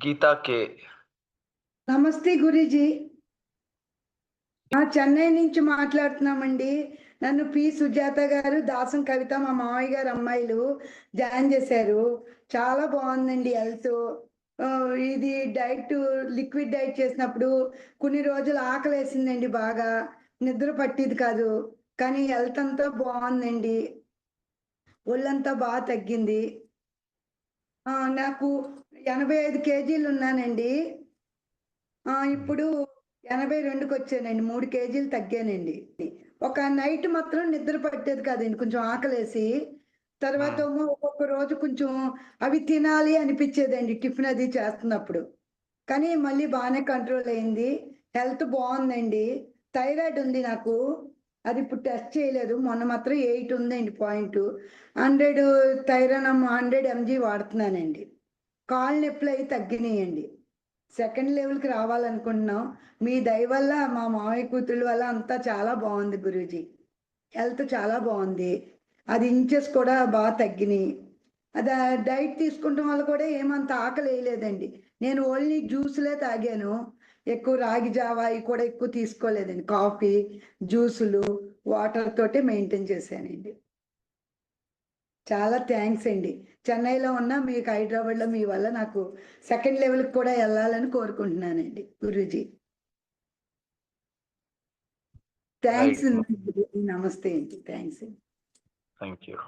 గీతా కే. నమస్తే గురూజీ. చెన్నై నుంచి మాట్లాడుతున్నామండి. నన్ను పి సుజాత గారు, దాసం కవిత మా మామయ్య గారు అమ్మాయిలు జాయిన్ చేశారు. చాలా బాగుందండి హెల్త్. ఇది డైట్, లిక్విడ్ డైట్ చేసినప్పుడు కొన్ని రోజులు ఆకలేసిందండి బాగా. నిద్ర పట్టేది కాదు. కానీ హెల్త్ అంతా బాగుందండి. ఒళ్ళంతా బాగా తగ్గింది. నాకు 85 కేజీలు ఉన్నానండి. ఇప్పుడు 82కి వచ్చానండి. 3 కేజీలు తగ్గానండి. ఒక నైట్ మాత్రం నిద్ర పట్టేది కాదండి. కొంచెం ఆకలేసి. తర్వాత ఏమో ఒక్కొక్క రోజు కొంచెం అవి తినాలి అనిపించేదండి టిఫిన్ అది చేస్తున్నప్పుడు. కానీ మళ్ళీ బాగానే కంట్రోల్ అయింది. హెల్త్ బాగుందండి. థైరాయిడ్ ఉంది నాకు. అది ఇప్పుడు టెస్ట్ చేయలేదు. మొన్న మాత్రం 8 ఉందండి పాయింట్. 100 థైరానమ్ 100 ఎంజీ వాడుతున్నానండి. కాళ్ళు నొప్పులు అవి తగ్గినాయండి. సెకండ్ లెవెల్కి రావాలనుకుంటున్నాం. మీ దయ వల్ల, మా మామయ్య కూతుళ్ళ వల్ల అంతా చాలా బాగుంది గురూజీ. హెల్త్ చాలా బాగుంది. అది ఇంచెస్ కూడా బాగా తగ్గినాయి. అది డైట్ తీసుకుంటాం వల్ల కూడా ఏమంత ఆకలి వేయలేదండి. నేను ఓన్లీ జ్యూసులే తాగాను. ఎక్కువ రాగి జావా అవి కూడా ఎక్కువ తీసుకోలేదండి. కాఫీ, జ్యూసులు, వాటర్ తోటే మెయింటైన్ చేశానండి. చాలా థ్యాంక్స్ అండి. చెన్నైలో ఉన్న మీకు హైదరాబాద్లో మీ వల్ల నాకు సెకండ్ లెవెల్కి కూడా వెళ్ళాలని కోరుకుంటున్నానండి గురూజీ. థ్యాంక్స్. నమస్తే అండి. థ్యాంక్స్ అండి. Thank you.